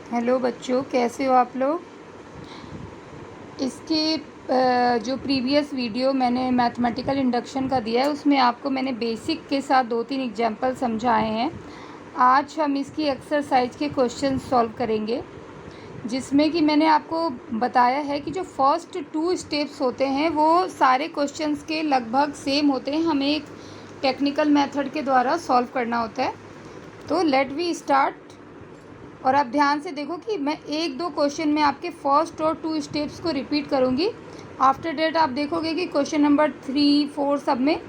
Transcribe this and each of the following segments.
Hello बच्चों, कैसे हो आप लोग। इसके जो प्रीवियस वीडियो मैंने मैथमेटिकल इंडक्शन का दिया है उसमें आपको मैंने बेसिक के साथ 2-3 एग्जाम्पल समझाए हैं। आज हम इसकी एक्सरसाइज के क्वेश्चन सॉल्व करेंगे, जिसमें कि मैंने आपको बताया है कि जो फर्स्ट 2 स्टेप्स होते हैं वो सारे क्वेश्चंस के लगभग सेम होते हैं। हमें एक टेक्निकल मेथड के द्वारा सॉल्व करना होता है। तो लेट वी स्टार्ट। और आप ध्यान से देखो कि मैं 1-2 क्वेश्चन में आपके फर्स्ट और 2 स्टेप्स को रिपीट करूँगी। आफ्टर डेट आप देखोगे कि क्वेश्चन नंबर 3, 4 सब में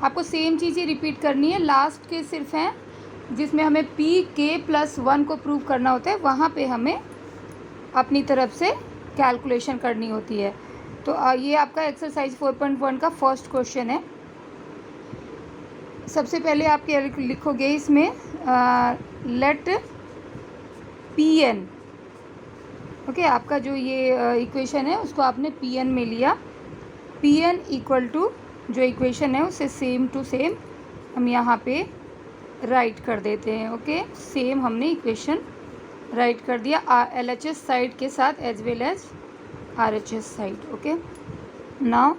आपको सेम चीज़ें रिपीट करनी है। लास्ट के सिर्फ हैं जिसमें हमें pk+1 को प्रूव करना होता है, वहाँ पे हमें अपनी तरफ से कैलकुलेशन करनी होती है। तो ये आपका एक्सरसाइज 4.1 का फर्स्ट क्वेश्चन है। सबसे पहले आप क्या लिखोगे इसमें, लेट Pn, ओके, आपका जो ये इक्वेशन है उसको आपने Pn में लिया। Pn इक्वल टू जो इक्वेशन है उसे सेम टू सेम हम यहाँ पे राइट कर देते हैं। ओके, सेम हमने इक्वेशन राइट कर दिया LHS साइड के साथ as well as RHS side. Okay, now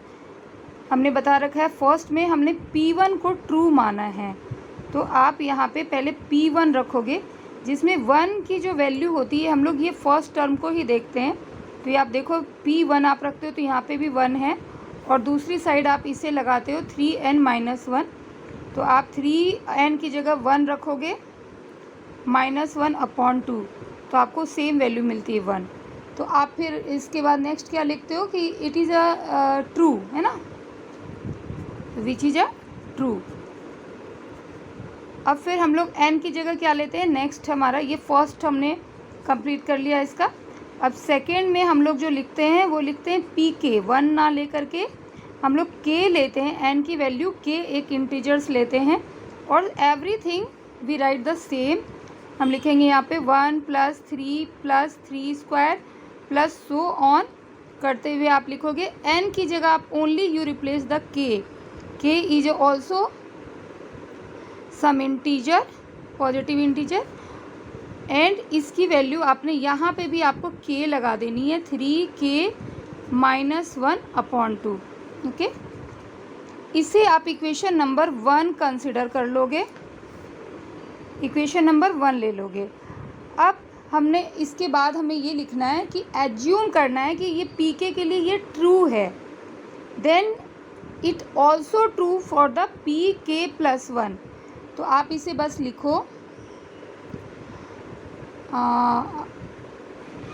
हमने बता रखा है फर्स्ट में हमने P1 को ट्रू माना है, तो आप यहाँ पे पहले P1 रखोगे, जिसमें 1 की जो वैल्यू होती है, हम लोग ये फर्स्ट टर्म को ही देखते हैं। तो ये आप देखो P1 आप रखते हो तो यहाँ पे भी 1 है, और दूसरी साइड आप इसे लगाते हो 3n-1, तो आप 3n की जगह 1 रखोगे, -1/2, तो आपको सेम वैल्यू मिलती है 1। तो आप फिर इसके बाद नेक्स्ट क्या लिखते हो कि इट इज़ अ ट्रू, है ना, विच इज़ अ ट्रू। अब फिर हम लोग n की जगह क्या लेते हैं, नेक्स्ट हमारा ये फर्स्ट हमने कंप्लीट कर लिया इसका। अब सेकेंड में हम लोग जो लिखते हैं वो लिखते हैं pk, 1 ना ले करके हम लोग k लेते हैं, n की वैल्यू k एक इंटीजर्स लेते हैं, और everything we write the same. हम लिखेंगे यहाँ पे 1 + 3 + 3² प्लस सो ऑन करते हुए आप लिखोगे n की जगह आप only you replace the k is also some integer, positive integer, and इसकी वैल्यू आपने यहाँ पे भी आपको k लगा देनी है, 3k-1/2। ओके, इसे आप इक्वेशन नंबर 1 कंसिडर कर लोगे, इक्वेशन नंबर 1 ले लोगे। अब हमने इसके बाद हमें ये लिखना है कि एज्यूम करना है कि ये pk के लिए ये ट्रू है, then it also true for the pk+1। तो आप इसे बस लिखो,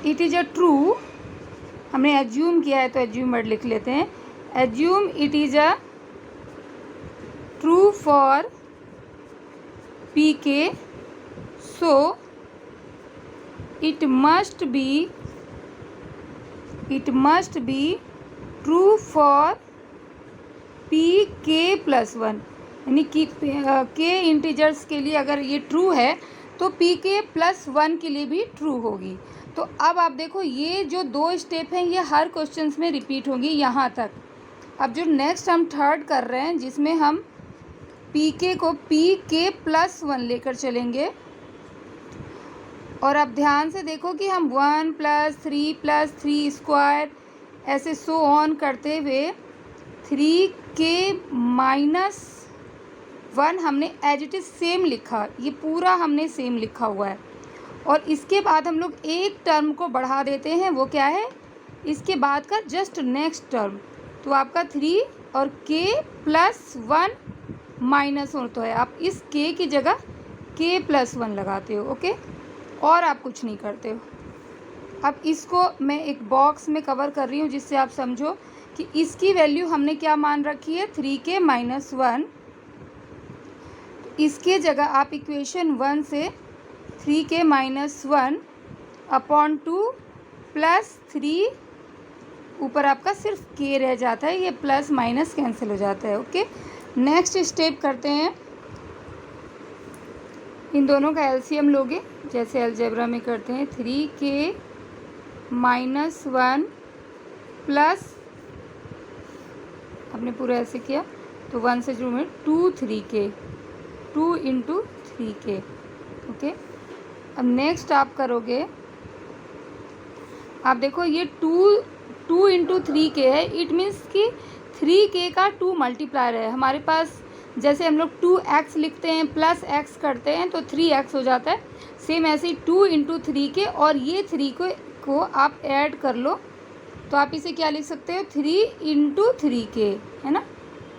इट इज़ अ ट्रू, हमने एज्यूम किया है तो एज्यूम वर्ड लिख लेते हैं, assume it is a true for pk, so it must be true for pk+1, यानी कि k इंटीजर्स के लिए अगर ये ट्रू है तो pk+1 के लिए भी ट्रू होगी। तो अब आप देखो ये जो 2 स्टेप हैं ये हर क्वेश्चंस में रिपीट होंगी यहाँ तक। अब जो नेक्स्ट हम थर्ड कर रहे हैं जिसमें हम pk को pk+1 लेकर चलेंगे, और अब ध्यान से देखो कि हम 1 + 3 + 3² ऐसे सो ऑन करते हुए 3k-1 हमने एज इट इज़ सेम लिखा, ये पूरा हमने सेम लिखा हुआ है। और इसके बाद हम लोग एक टर्म को बढ़ा देते हैं, वो क्या है, इसके बाद का जस्ट नेक्स्ट टर्म, तो आपका 3 और k+1 माइनस होता है, आप इस k की जगह k+1 लगाते हो। ओके, और आप कुछ नहीं करते हो। अब इसको मैं एक बॉक्स में कवर कर रही हूँ जिससे आप समझो कि इसकी वैल्यू हमने क्या मान रखी है, 3k-1। तो इसके जगह आप इक्वेशन 1 से 3k-1/2 + 3, ऊपर आपका सिर्फ k रह जाता है, ये प्लस माइनस कैंसिल हो जाता है। ओके, नेक्स्ट स्टेप करते हैं, इन दोनों का एलसीएम लोगे जैसे अलजेब्रा में करते हैं, 3k-1 प्लस, आपने पूरा ऐसे किया तो 1 से शुरू में 2 3k, 2 × 3k। ओके, अब नेक्स्ट आप करोगे आप देखो ये 2 इंटू 3k है, इट मीन्स कि 3k का 2 मल्टीप्लायर है हमारे पास। जैसे हम लोग 2x लिखते हैं प्लस x करते हैं तो 3x हो जाता है, सेम ऐसे ही 2 इंटू 3k और ये 3 को आप ऐड कर लो तो आप इसे क्या लिख सकते हो, 3 इंटू 3k, है ना,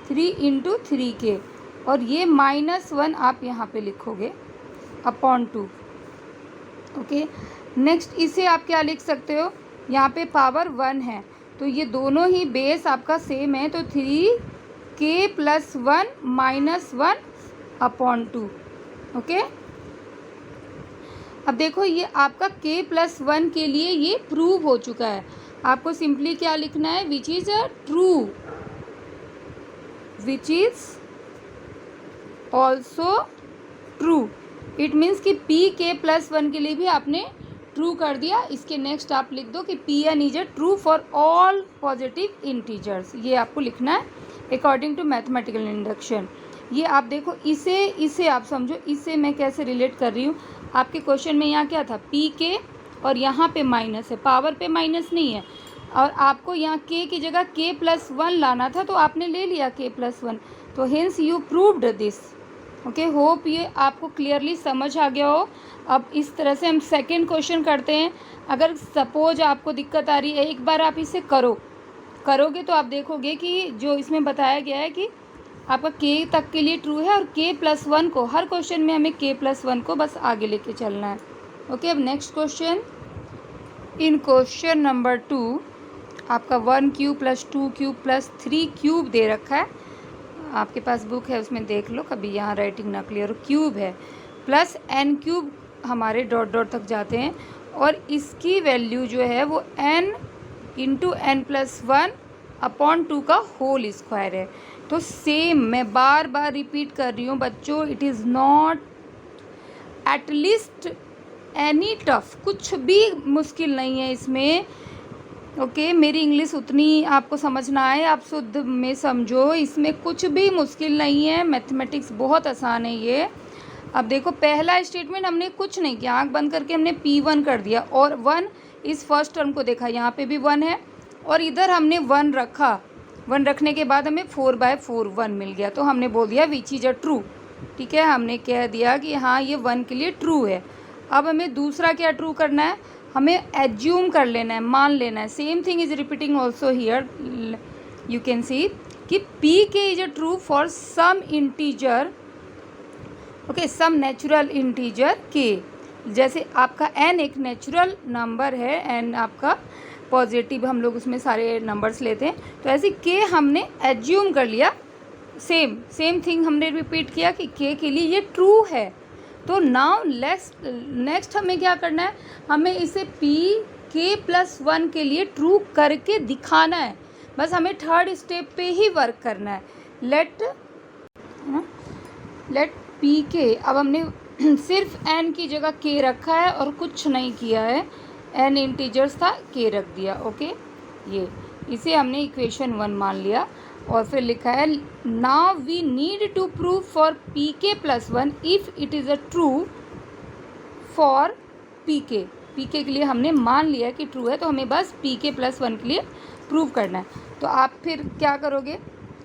3 इंटू 3k और ये -1 आप यहाँ पे लिखोगे अपॉन 2। ओके, नेक्स्ट इसे आप क्या लिख सकते हो, यहाँ पे पावर 1 है तो ये दोनों ही बेस आपका सेम है तो 3k + 1 - 1 अपॉन 2। ओके, अब देखो ये आपका k + 1 के लिए ये प्रूव हो चुका है। आपको सिंपली क्या लिखना है, which is true, which is also true. It means कि pk + 1 के लिए भी आपने ट्रू कर दिया। इसके नेक्स्ट आप लिख दो कि Pn is true for all positive integers. ये आपको लिखना है अकॉर्डिंग टू मैथमेटिकल इंडक्शन। ये आप देखो, इसे आप समझो, इसे मैं कैसे रिलेट कर रही हूँ। आपके क्वेश्चन में यहाँ क्या था, pk और यहाँ पे माइनस है, पावर पे माइनस नहीं है और आपको यहाँ k की जगह k + 1 लाना था तो आपने ले लिया k + 1, तो hence you proved this. Okay, hope ये आपको क्लियरली समझ आ गया हो। अब इस तरह से हम सेकंड क्वेश्चन करते हैं। अगर सपोज आपको दिक्कत आ रही है, एक बार आप इसे करोगे तो आप देखोगे कि जो इसमें बताया गया है कि आपका k तक के लिए ट्रू है और k + 1 को, हर क्वेश्चन में हमें k + 1 को बस आगे लेके चलना है। ओके, अब नेक्स्ट क्वेश्चन, इन क्वेश्चन नंबर 2 आपका 1³ + 2³ + 3³ दे रखा है। आपके पास बुक है उसमें देख लो, कभी यहाँ राइटिंग ना क्लियर हो। क्यूब है प्लस n³ हमारे डॉट डॉट तक जाते हैं और इसकी वैल्यू जो है वो n इंटू n + 1 अपॉन 2 का होल स्क्वायर है। तो सेम, मैं बार बार रिपीट कर रही हूँ बच्चों, it is not at least any tough, कुछ भी मुश्किल नहीं है इसमें। ओके, मेरी इंग्लिश उतनी आपको समझ ना आए, आप शुद्ध में समझो, इसमें कुछ भी मुश्किल नहीं है, मैथमेटिक्स बहुत आसान है ये। अब देखो, पहला स्टेटमेंट हमने कुछ नहीं किया, आंख बंद करके हमने P1 कर दिया और 1 इस फर्स्ट टर्म को देखा, यहाँ पे भी 1 है और इधर हमने 1 रखा। 1 रखने के बाद हमें 4/4 1 मिल गया तो हमने बोल दिया विच इज़ ट्रू। ठीक है, हमने कह दिया कि हाँ ये 1 के लिए ट्रू है। अब हमें दूसरा क्या ट्रू करना है, हमें एज्यूम कर लेना है, मान लेना है। Same thing is repeating also here, you can see कि pk is true for some integer, okay, some natural integer k। जैसे आपका n एक नेचुरल नंबर है, n आपका पॉजिटिव, हम लोग उसमें सारे नंबर्स लेते हैं, तो ऐसे k हमने एज्यूम कर लिया। सेम थिंग हमने रिपीट किया कि k के लिए ये ट्रू है। तो नाउ नेक्स्ट हमें क्या करना है, हमें इसे pk + 1 के लिए ट्रू करके दिखाना है। बस हमें थर्ड स्टेप पे ही वर्क करना है। लेट pk, अब हमने सिर्फ n की जगह k रखा है और कुछ नहीं किया है, n इंटीजर्स था, k रख दिया। ओके, ये इसे हमने इक्वेशन 1 मान लिया और फिर लिखा है now we need to prove for pk + 1 if it is true for pk। pk के लिए हमने मान लिया कि ट्रू है तो हमें बस pk + 1 के लिए प्रूव करना है। तो आप फिर क्या करोगे,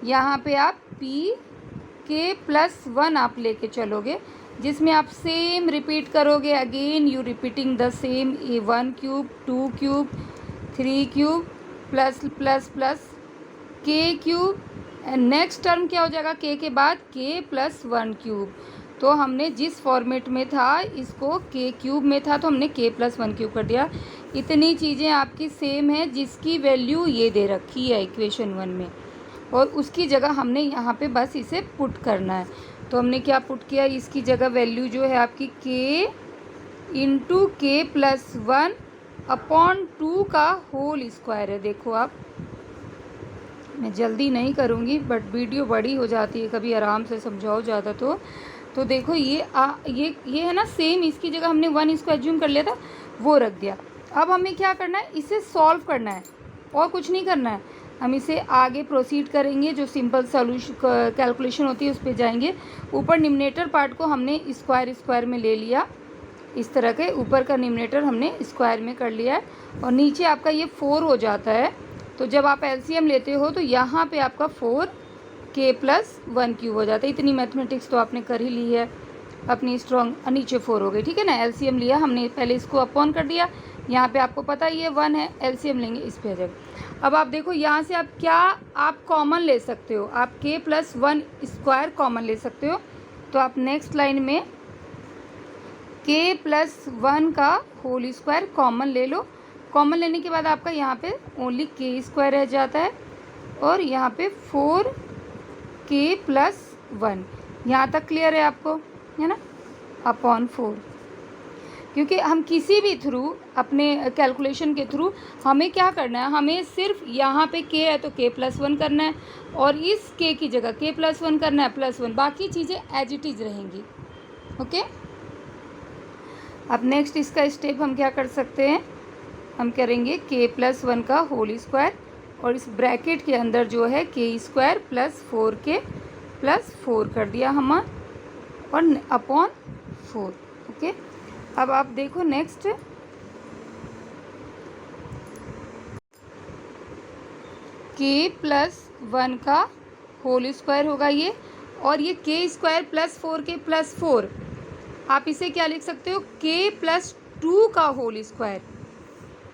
यहाँ पे आप pk + 1 आप लेके चलोगे, जिसमें आप सेम रिपीट करोगे, again you repeating the same, 1³ 2³ 3³ plus k³ and next term क्या हो जाएगा k के बाद k + 1³। तो हमने जिस फॉर्मेट में था इसको k³ में था तो हमने k + 1³ कर दिया। इतनी चीज़ें आपकी सेम है, जिसकी वैल्यू ये दे रखी है इक्वेशन 1 में, और उसकी जगह हमने यहाँ पे बस इसे पुट करना है। तो हमने क्या पुट किया, इसकी जगह वैल्यू जो है आपकी k इंटू k + 1 अपॉन 2 का होल स्क्वायर है। देखो आप, मैं जल्दी नहीं करूँगी बट वीडियो बड़ी हो जाती है, कभी आराम से समझाओ ज़्यादा तो देखो ये है ना सेम, इसकी जगह हमने 1 इसको एज्यूम कर लिया था, वो रख दिया। अब हमें क्या करना है, इसे सॉल्व करना है और कुछ नहीं करना है। हम इसे आगे प्रोसीड करेंगे, जो सिंपल सॉल्यूशन कैलकुलेशन होती है उस पर जाएंगे। ऊपर निम्नेटर पार्ट को हमने स्क्वायर में ले लिया इस तरह के ऊपर का न्यूमरेटर हमने स्क्वायर में कर लिया है और नीचे आपका ये 4 हो जाता है। तो जब आप एलसीएम लेते हो तो यहाँ पे आपका 4k+1 क्यूब हो जाता है। इतनी मैथमेटिक्स तो आपने कर ही ली है अपनी स्ट्रॉन्ग। नीचे 4 हो गई, ठीक है ना। एलसीएम लिया हमने, पहले इसको अपॉन कर दिया, यहाँ पे आपको पता ही है 1 है, एलसीएम लेंगे इस पे आ जाएगा। अब आप देखो यहाँ से आप क्या आप कॉमन ले सकते हो, आप k+1 स्क्वायर कॉमन ले सकते हो। तो आप नेक्स्ट लाइन में k+1 का होल स्क्वायर कॉमन ले लो। कॉमन लेने के बाद आपका यहाँ पे ओनली k² रह जाता है और यहाँ पे 4k+1। यहाँ तक क्लियर है आपको, है ना, अपॉन 4। क्योंकि हम किसी भी थ्रू अपने कैलकुलेशन के थ्रू हमें क्या करना है, हमें सिर्फ यहाँ पे k है तो k+1 करना है और इस k की जगह k+1 करना है +1, बाकी चीज़ें एज इट इज़ रहेंगी। ओके, अब नेक्स्ट इसका स्टेप हम क्या कर सकते हैं, हम करेंगे k+1 का होल स्क्वायर और इस ब्रैकेट के अंदर जो है k² + 4k+4 कर दिया हम और अपॉन 4। ओके, अब आप देखो नेक्स्ट k+1 का होल स्क्वायर होगा ये, और ये k² + 4k+4 आप इसे क्या लिख सकते हो, k+2 का होल स्क्वायर,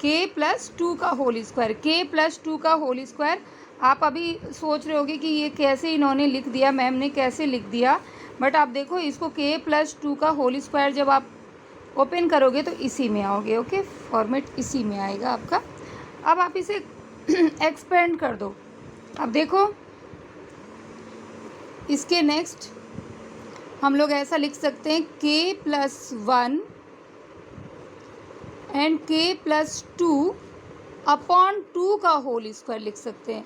k+2 का होल स्क्वायर, k+2 का होल स्क्वायर। आप अभी सोच रहे होगे कि ये कैसे इन्होंने लिख दिया, मैम ने कैसे लिख दिया, बट आप देखो इसको k+2 का होल स्क्वायर जब आप ओपन करोगे तो इसी में आओगे। ओके, फॉर्मेट इसी में आएगा आपका। अब आप इसे एक्सपेंड कर दो। अब देखो इसके नेक्स्ट हम लोग ऐसा लिख सकते हैं k+1 एंड k+2 अपॉन 2 का होल स्क्वायर लिख सकते हैं,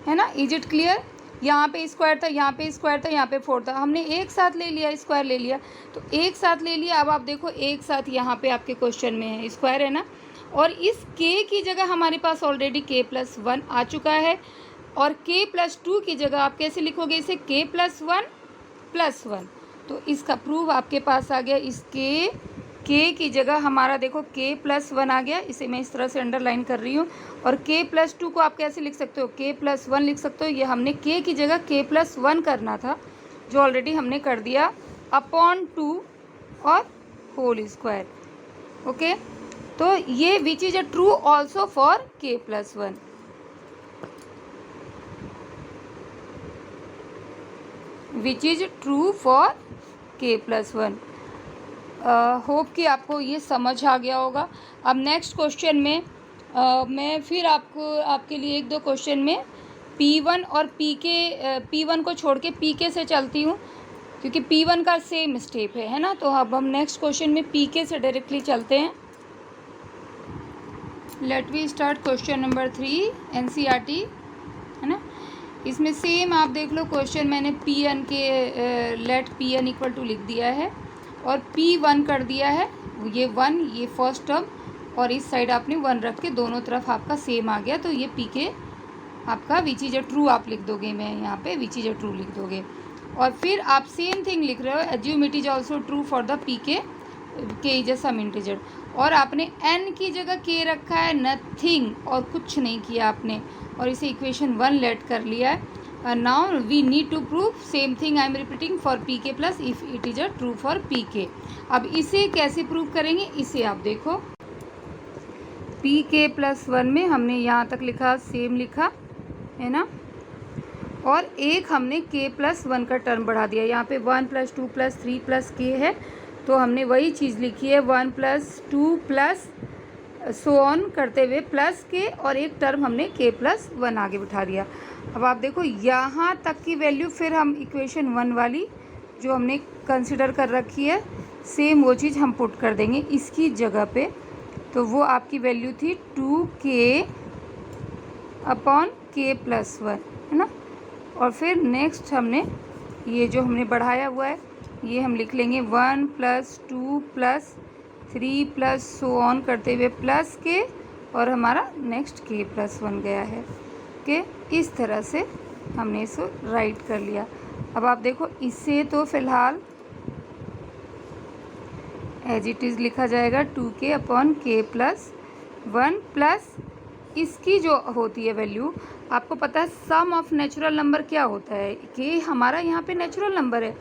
है ना। Is it clear. यहाँ पे स्क्वायर था, यहाँ पे स्क्वायर था, यहाँ पे 4 था, हमने एक साथ ले लिया, स्क्वायर ले लिया तो एक साथ ले लिया। अब आप देखो एक साथ यहाँ पे आपके क्वेश्चन में है स्क्वायर, है ना, और इस k की जगह हमारे पास ऑलरेडी k+1 आ चुका है और k+2 की जगह आप कैसे लिखोगे इसे, k+1 तो इसका प्रूफ आपके पास आ गया। इस k की जगह हमारा देखो k+1 आ गया, इसे मैं इस तरह से अंडरलाइन कर रही हूँ। और k+2 को आप कैसे लिख सकते हो, k+1 लिख सकते हो। ये हमने k की जगह k+1 करना था जो ऑलरेडी हमने कर दिया, अपॉन 2 और होल स्क्वायर। ओके, तो ये विच is a true also for k+1। Which is true for k+1। Hope कि आपको ये समझ आ गया होगा। अब नेक्स्ट क्वेश्चन में मैं फिर आपके लिए 1-2 क्वेश्चन में P1 और P1 को छोड़ के PK से चलती हूँ क्योंकि P1 का सेम स्टेप है ना। तो अब हम नेक्स्ट क्वेश्चन में PK से डायरेक्टली चलते हैं। Let we start question number 3 NCERT, है ना। इसमें सेम आप देख लो क्वेश्चन मैंने Pn के लेट Pn = लिख दिया है और P1 कर दिया है, ये 1 ये फर्स्ट टर्म और इस साइड आपने 1 रख के दोनों तरफ आपका सेम आ गया। तो ये PK आपका विच इज अ ट्रू आप लिख दोगे, मैं यहाँ पे विच इज अ ट्रू लिख दोगे। और फिर आप सेम थिंग लिख रहे हो, assume it is also true for the PK, K is a some integer. और आपने n की जगह k रखा है, नथिंग और कुछ नहीं किया आपने, और इसे इक्वेशन 1 लेट कर लिया है। Now we need to prove same thing I am repeating for PK plus if it is a true for PK। अब इसे कैसे प्रूव करेंगे, इसे आप देखो PK+1 में हमने यहाँ तक लिखा, सेम लिखा है ना, और एक हमने k+1 का टर्म बढ़ा दिया। यहाँ पे 1 + 2 + 3 + k है तो हमने वही चीज़ लिखी है 1 + 2 + सो ऑन करते हुए प्लस के, और एक टर्म हमने k+1 आगे बिठा दिया। अब आप देखो यहाँ तक की वैल्यू फिर हम इक्वेशन 1 वाली जो हमने कंसिडर कर रखी है सेम वो चीज़ हम पुट कर देंगे इसकी जगह पे। तो वो आपकी वैल्यू थी 2k अपॉन k+1, है ना। और फिर नेक्स्ट हमने ये जो हमने बढ़ाया हुआ है ये हम लिख लेंगे 1 + 2 + 3 + सो ऑन करते हुए प्लस के, और हमारा नेक्स्ट k+1 गया है कि इस तरह से हमने इसको राइट कर लिया। अब आप देखो इससे तो फ़िलहाल एज इट इज़ लिखा जाएगा 2k/k+1 प्लस इसकी जो होती है वैल्यू, आपको पता है सम ऑफ नेचुरल नंबर क्या होता है, k हमारा यहाँ पे नेचुरल नंबर है,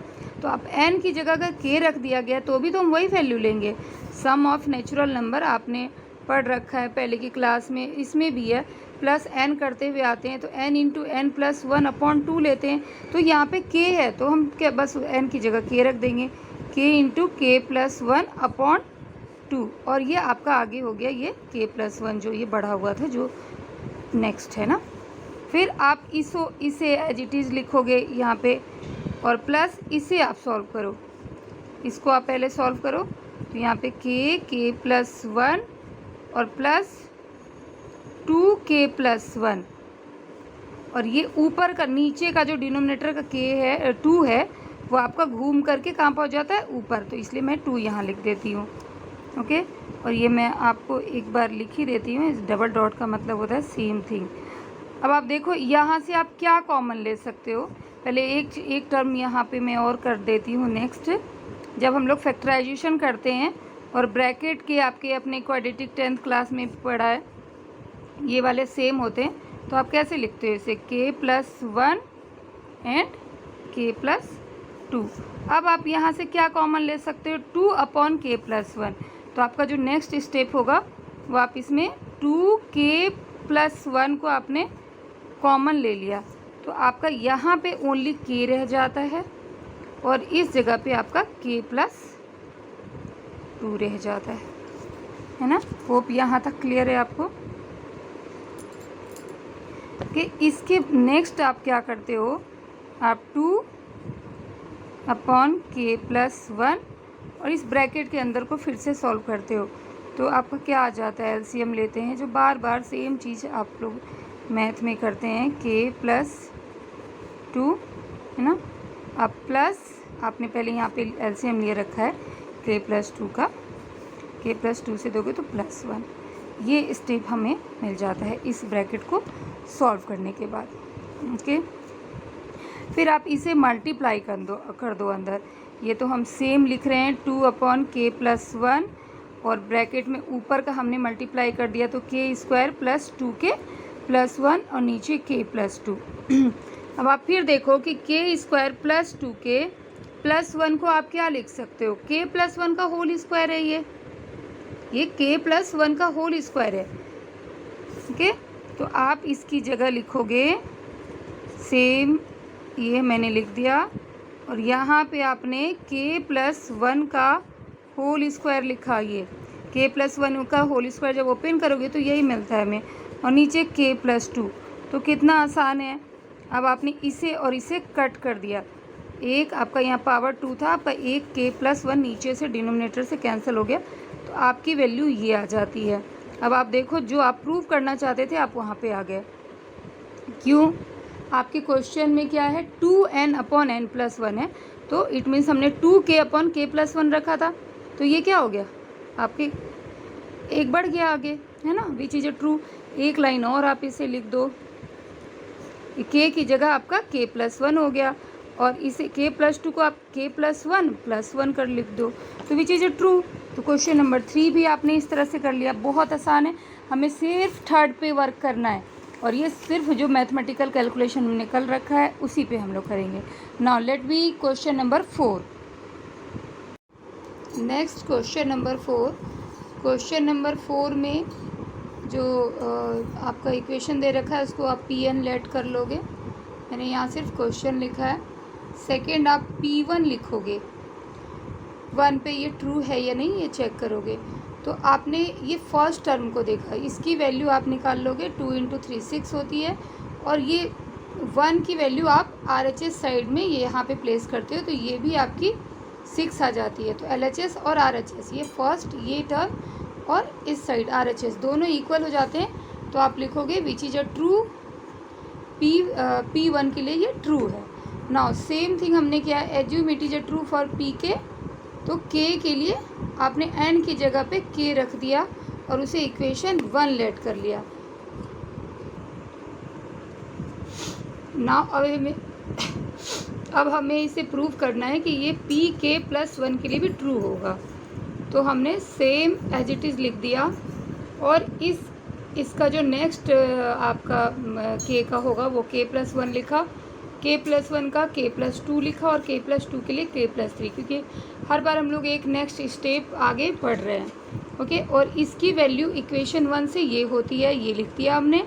तो आप n की जगह अगर k रख दिया गया तो भी तो हम वही वैल्यू लेंगे। सम ऑफ नेचुरल नंबर आपने पढ़ रखा है पहले की क्लास में, इसमें भी है, प्लस n करते हुए आते हैं तो n इंटू एन प्लस 1/2 लेते हैं, तो यहाँ पे k है तो हम क्या बस n की जगह k रख देंगे, k इंटू k+1/2, और ये आपका आगे हो गया ये k+1 जो ये बढ़ा हुआ था जो नेक्स्ट है ना। फिर आप इसे एज इट इज़ लिखोगे यहाँ पे, और प्लस इसे आप सॉल्व करो, इसको आप पहले सॉल्व करो, तो यहाँ पे k+1 और प्लस 2k+1, और ये ऊपर का नीचे का जो डिनोमिनेटर का k है 2 है वो आपका घूम करके कहाँ पहुँच जाता है ऊपर, तो इसलिए मैं 2 यहाँ लिख देती हूँ। ओके, और ये मैं आपको एक बार लिख ही देती हूँ, इस डबल डॉट का मतलब होता है सेम थिंग। अब आप देखो यहाँ से आप क्या कॉमन ले सकते हो, पहले एक टर्म यहाँ पे मैं और कर देती हूँ। नेक्स्ट, जब हम लोग फैक्टराइजेशन करते हैं और ब्रैकेट के आपके अपने क्वाड्रेटिक 10th क्लास में पढ़ा है, ये वाले सेम होते हैं, तो आप कैसे लिखते हो इसे k+1 एंड k+2। अब आप यहाँ से क्या कॉमन ले सकते हो 2/k+1, तो आपका जो नेक्स्ट स्टेप होगा वो आप इसमें 2k+1 को आपने कॉमन ले लिया, तो आपका यहाँ पे ओनली k रह जाता है और इस जगह पे आपका k+2 रह जाता है ना। होप यहाँ तक क्लियर है आपको कि इसके नेक्स्ट आप क्या करते हो, आप 2/k+1 और इस ब्रैकेट के अंदर को फिर से सॉल्व करते हो, तो आपका क्या आ जाता है, एलसीएम लेते हैं, जो बार बार सेम चीज़ आप लोग मैथ में करते हैं, k+2 है ना। अब प्लस आपने पहले यहाँ पे एलसीएम लिए रखा है k+2 का, k+2 से दोगे तो +1, ये स्टेप हमें मिल जाता है इस ब्रैकेट को सॉल्व करने के बाद। ओके, फिर आप इसे मल्टीप्लाई कर दो अंदर, ये तो हम सेम लिख रहे हैं 2/k+1 और ब्रैकेट में ऊपर का हमने मल्टीप्लाई कर दिया तो k² + 2k+1 और नीचे k+2। अब आप फिर देखो कि k² + 2k+1 को आप क्या लिख सकते हो, k+1 का होल स्क्वायर है, ये k+1 का होल स्क्वायर है। ओके, तो आप इसकी जगह लिखोगे सेम, ये मैंने लिख दिया, और यहाँ पे आपने k+1 का होल स्क्वायर लिखा, ये k+1 का होल स्क्वायर जब ओपन करोगे तो यही मिलता है हमें, और नीचे k+2, तो कितना आसान है। अब आपने इसे और इसे कट कर दिया, एक आपका यहाँ पावर 2 था, आपका एक k+1 नीचे से डिनोमिनेटर से कैंसिल हो गया, तो आपकी वैल्यू ये आ जाती है। अब आप देखो जो आप प्रूव करना चाहते थे आप वहाँ पे आ गए, क्यों, आपके क्वेश्चन में क्या है 2n/n+1 है, तो इट मीन्स हमने 2k/k+1 रखा था, तो ये क्या हो गया आपके एक बढ़ गया आगे, है ना, विच इज़ ट्रू। एक लाइन और आप इसे लिख दो, k की जगह आपका k+1 हो गया, और इसे k+2 को आप k+1 कर लिख दो, तो विच इज़ ट्रू। तो क्वेश्चन नंबर 3 भी आपने इस तरह से कर लिया, बहुत आसान है, हमें सिर्फ थर्ड पे वर्क करना है, और ये सिर्फ जो मैथमेटिकल कैलकुलेशन हमने कल रखा है उसी पे हम लोग करेंगे। Now let be question number 4। Next question number 4, question number 4 में जो आपका इक्वेशन दे रखा है उसको आप Pn लेट कर लोगे, मैंने यहाँ सिर्फ क्वेश्चन लिखा है। सेकंड आप P1 लिखोगे, 1 पे ये ट्रू है या नहीं ये चेक करोगे, तो आपने ये फर्स्ट टर्म को देखा, इसकी वैल्यू आप निकाल लोगे, 2 × 3 6 होती है, और ये 1 की वैल्यू आप RHS साइड में ये यहाँ पे प्लेस करते हो, तो ये भी आपकी 6 आ जाती है। तो LHS और RHS, ये फर्स्ट ये टर्म और इस साइड RHS दोनों इक्वल हो जाते हैं, तो आप लिखोगे which is a true, P1 के लिए ये ट्रू है। नाउ सेम थिंग हमने किया, assume it is a true for Pk, तो k के लिए आपने n की जगह पे k रख दिया और उसे इक्वेशन 1 लेट कर लिया। नाउ अब हमें इसे प्रूव करना है कि ये Pk+1 के लिए भी ट्रू होगा। तो हमने सेम एज इट इज़ लिख दिया। और इसका जो नेक्स्ट आपका के का होगा वो k+1 लिखा, k+1 का k+2 लिखा और k+2 के लिए k+3, क्योंकि हर बार हम लोग एक नेक्स्ट स्टेप आगे बढ़ रहे हैं। ओके, और इसकी वैल्यू इक्वेशन 1 से ये होती है, ये लिख दिया हमने,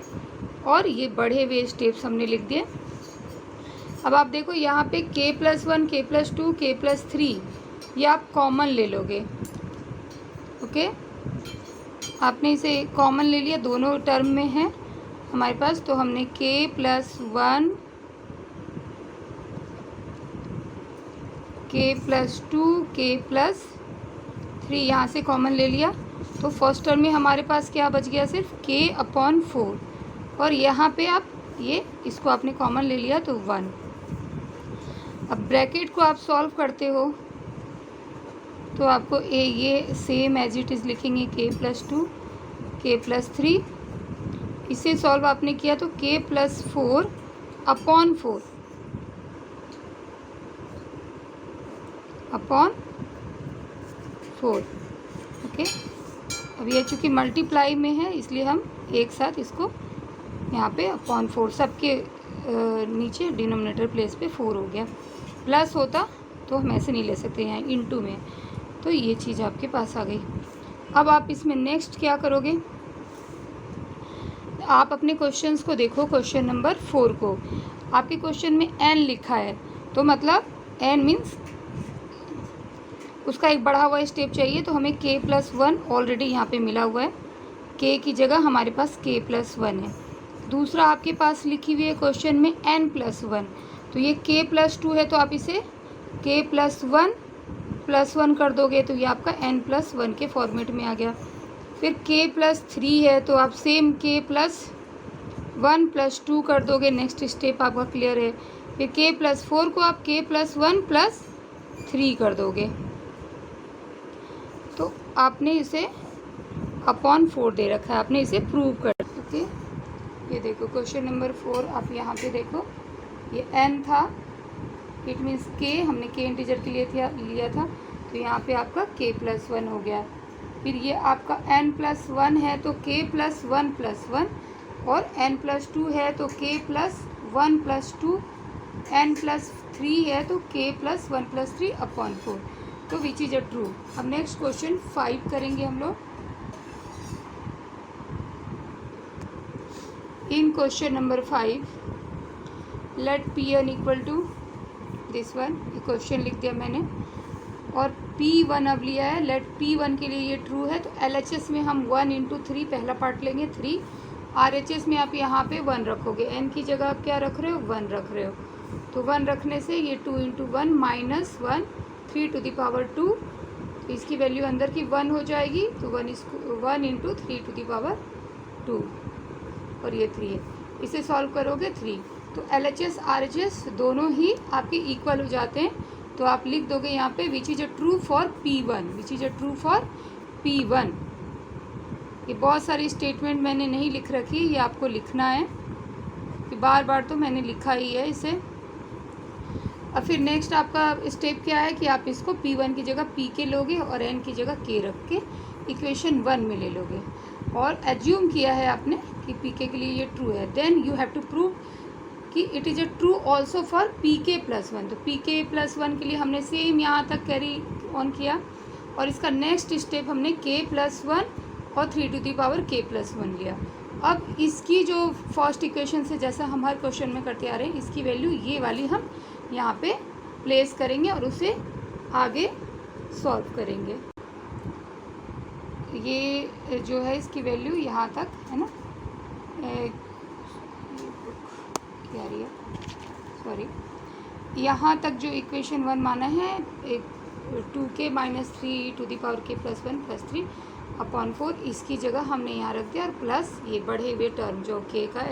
और ये बढ़े हुए स्टेप्स हमने लिख दिए। अब आप देखो यहाँ पे k+1, k+2, k+3 ये आप कॉमन ले लोगे। ओके, आपने इसे कॉमन ले लिया, दोनों टर्म में है हमारे पास, तो हमने k+1, k+2, k+3 यहाँ से कॉमन ले लिया। तो फर्स्ट टर्म में हमारे पास क्या बच गया, सिर्फ k/4, और यहाँ पे आप ये इसको आपने कॉमन ले लिया तो 1। अब ब्रैकेट को आप सॉल्व करते हो तो आपको ये सेम एज इट इज़ लिखेंगे, k+2, k+3। इसे सॉल्व आपने किया तो k+4/4 अपॉन 4। ओके, अब ये चूँकि मल्टीप्लाई में है इसलिए हम एक साथ इसको यहाँ पे अपॉन 4, सबके नीचे डिनोमिनेटर प्लेस पे 4 हो गया। प्लस होता तो हम ऐसे नहीं ले सकते, यहाँ इनटू में, तो ये चीज़ आपके पास आ गई। अब आप इसमें नेक्स्ट क्या करोगे, आप अपने क्वेश्चंस को देखो, क्वेश्चन नंबर 4 को। आपके क्वेश्चन में n लिखा है, तो मतलब n मीन्स उसका एक बढ़ा हुआ स्टेप चाहिए, तो हमें k+1 ऑलरेडी यहाँ पे मिला हुआ है, k की जगह हमारे पास k+1 है। दूसरा आपके पास लिखी हुई है क्वेश्चन में n+1, तो ये k+2 है, तो आप इसे k+1 कर दोगे तो ये आपका n+1 के फॉर्मेट में आ गया। फिर k+3 है, तो आप सेम k+1+2 कर दोगे, नेक्स्ट स्टेप आपका क्लियर है। फिर k+4 को आप k+1+3 कर दोगे, तो आपने इसे अपॉन 4 दे रखा है, आपने इसे प्रूव कर। ओके, ये देखो क्वेश्चन नंबर 4, आप यहाँ पे देखो, ये n था, इट मीन्स k, हमने k इंटीजर के लिए लिया था, तो यहाँ पे आपका k+1 हो गया। फिर ये आपका n+1 है तो k+1+1, और n+2 है तो k+1+2, n+3 है तो k+1+3 अपॉन 4, तो विच इज अ ट्रू। अब नेक्स्ट क्वेश्चन 5 करेंगे हम लोग। In question number 5, let P1 equal to this one, ये क्वेश्चन लिख दिया मैंने, और P1 अब लिया है, लेट P1 के लिए ये ट्रू है, तो LHS में हम 1 × 3 पहला पार्ट लेंगे 3, RHS में आप यहाँ पे 1 रखोगे, n की जगह आप क्या रख रहे हो, 1 रख रहे हो, तो 1 रखने से ये 2 × 1 -1, 3 to the power 2, तो इसकी वैल्यू अंदर की 1 हो जाएगी, तो 1 × 3 to the power 2, और ये 3 है, इसे सॉल्व करोगे 3, तो LHS RHS दोनों ही आपके इक्वल हो जाते हैं, तो आप लिख दोगे यहाँ पे विच is a true for P1, which is a true for P1। ये बहुत सारी स्टेटमेंट मैंने नहीं लिख रखी, ये आपको लिखना है, कि बार बार तो मैंने लिखा ही है इसे। अब फिर नेक्स्ट आपका स्टेप क्या है कि आप इसको P1 की जगह P के लोगे और N की जगह K रख के इक्वेशन 1 में ले लोगे, और एज्यूम किया है आपने कि P के लिए ये ट्रू है, then you have to prove कि it is a true also for Pk+1, तो Pk+1 के लिए हमने सेम यहाँ तक कैरी ऑन किया, और इसका नेक्स्ट स्टेप हमने k+1 और 3 to the power k+1 लिया। अब इसकी जो फर्स्ट इक्वेशन से जैसा हम हर क्वेश्चन में करते आ रहे हैं, इसकी वैल्यू ये वाली हम यहाँ पे प्लेस करेंगे और उसे आगे सॉल्व करेंगे। ये जो है इसकी वैल्यू यहाँ तक है ना, क्या रही है, सॉरी, यहाँ तक जो इक्वेशन 1 माना है, 2k - 3 to the power k+1+3 upon 4, इसकी जगह हमने यहाँ रख दिया, और प्लस ये बढ़े हुए टर्म जो k का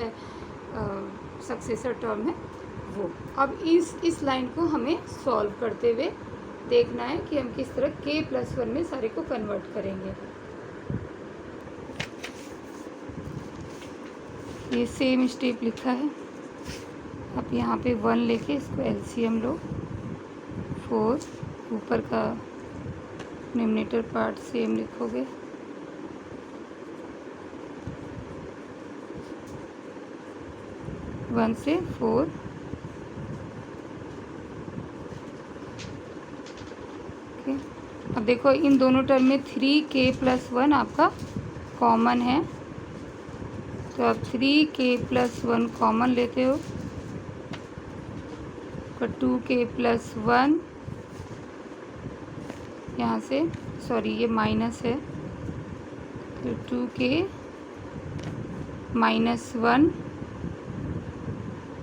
सक्सेसर टर्म है वो। अब इस लाइन को हमें सॉल्व करते हुए देखना है कि हम किस तरह k+1 में सारे को कन्वर्ट करेंगे। ये सेम स्टेप लिखा है, आप यहाँ पे 1 लेके इसको LCM लो, 4 ऊपर का डिनोमिनेटर पार्ट सेम लिखोगे। वन से 4। ओके, अब देखो इन दोनों टर्म में 3k+1 आपका कॉमन है, तो आप 3k+1 कॉमन लेते हो, तो 2k+1 यहाँ से, सॉरी ये माइनस है, तो 2k-1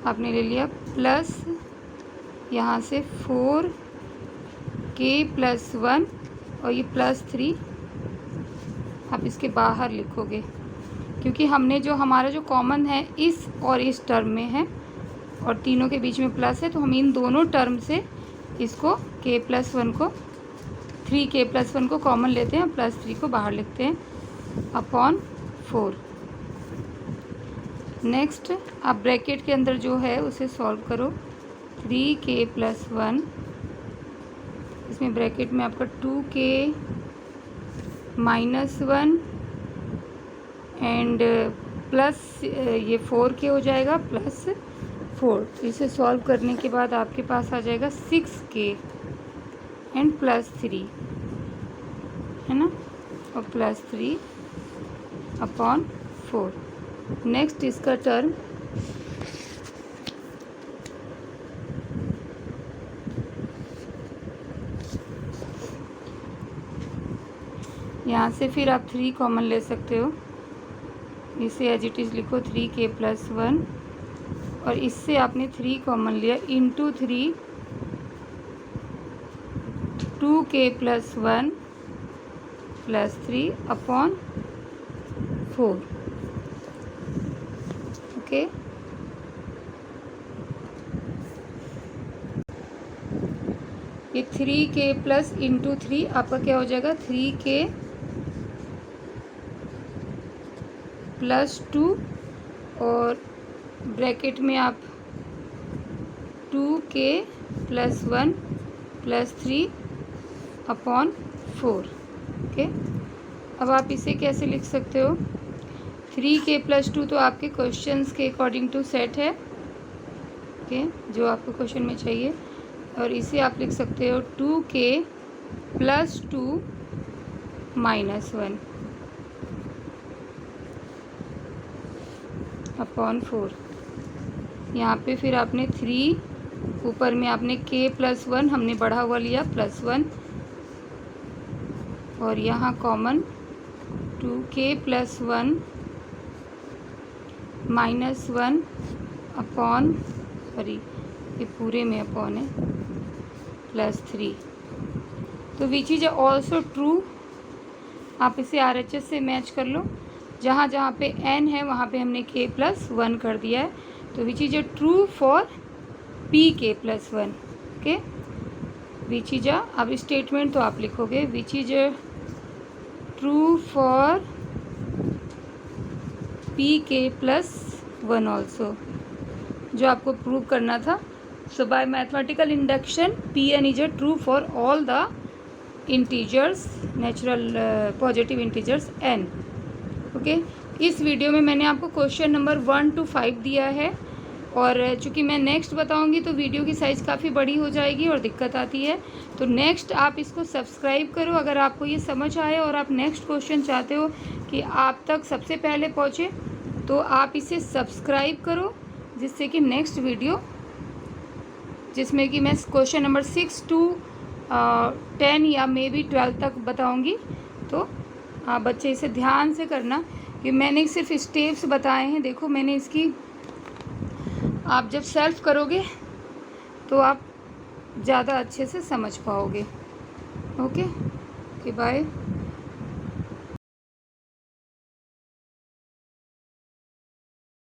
आपने ले लिया, प्लस यहाँ से 4k+1 और ये +3 आप इसके बाहर लिखोगे, क्योंकि हमने जो हमारा जो कॉमन है इस और इस टर्म में है और तीनों के बीच में प्लस है, तो हम इन दोनों टर्म से इसको k+1 को 3k+1 को कॉमन लेते हैं, +3 को बाहर लिखते हैं अपॉन 4। नेक्स्ट आप ब्रैकेट के अंदर जो है उसे सॉल्व करो। 3k+1, इसमें ब्रैकेट में आपका 2k-1 एंड प्लस ये 4k हो जाएगा +4। इसे सॉल्व करने के बाद आपके पास आ जाएगा 6k एंड +3, है ना, और +3 अपॉन 4। नेक्स्ट इसका टर्म यहाँ से फिर आप 3 कॉमन ले सकते हो, इसे एज इट इज़ लिखो 3k+1 और इससे आपने 3 कॉमन लिया इंटू 3 2k+1 +3 अपॉन 4। ओके, ये 3k प्लस इंटू 3 आपका क्या हो जाएगा 3k +2 और ब्रैकेट में आप 2k+1 +3 अपॉन 4। ओके, अब आप इसे कैसे लिख सकते हो, 3k+2 तो आपके क्वेश्चंस के अकॉर्डिंग टू सेट है, ओके, जो आपको क्वेश्चन में चाहिए, और इसे आप लिख सकते हो 2k+2 -1 अपॉन 4। यहाँ पे फिर आपने 3 ऊपर में आपने k+1 हमने बढ़ा हुआ लिया +1 और यहाँ कॉमन 2k+1 -1 अपॉन, सॉरी ये पूरे में अपॉन है, +3। तो विच इज ऑल्सो ट्रू, आप इसे RHS से मैच कर लो, जहाँ जहाँ पे n है वहाँ पे हमने k+1 कर दिया है, तो which is true for pk+1। Okay, which is अब स्टेटमेंट तो आप लिखोगे which is true for pk+1 also, जो आपको प्रूव करना था। So by mathematical induction Pn is true for all the integers, natural positive integers n। Okay, इस video में मैंने आपको क्वेश्चन नंबर 1 to 5 दिया है, और चूँकि मैं नेक्स्ट बताऊंगी तो वीडियो की साइज़ काफ़ी बड़ी हो जाएगी और दिक्कत आती है, तो नेक्स्ट आप इसको सब्सक्राइब करो अगर आपको ये समझ आए और आप नेक्स्ट क्वेश्चन चाहते हो कि आप तक सबसे पहले पहुँचे, तो आप इसे सब्सक्राइब करो, जिससे कि नेक्स्ट वीडियो जिसमें कि मैं क्वेश्चन नंबर 6 to 10 या मे बी 12 तक बताऊंगी, तो आप बच्चे इसे ध्यान से करना कि मैंने सिर्फ स्टेप्स बताए हैं। देखो मैंने इसकी, आप जब सेल्फ करोगे तो आप ज़्यादा अच्छे से समझ पाओगे। Okay, bye.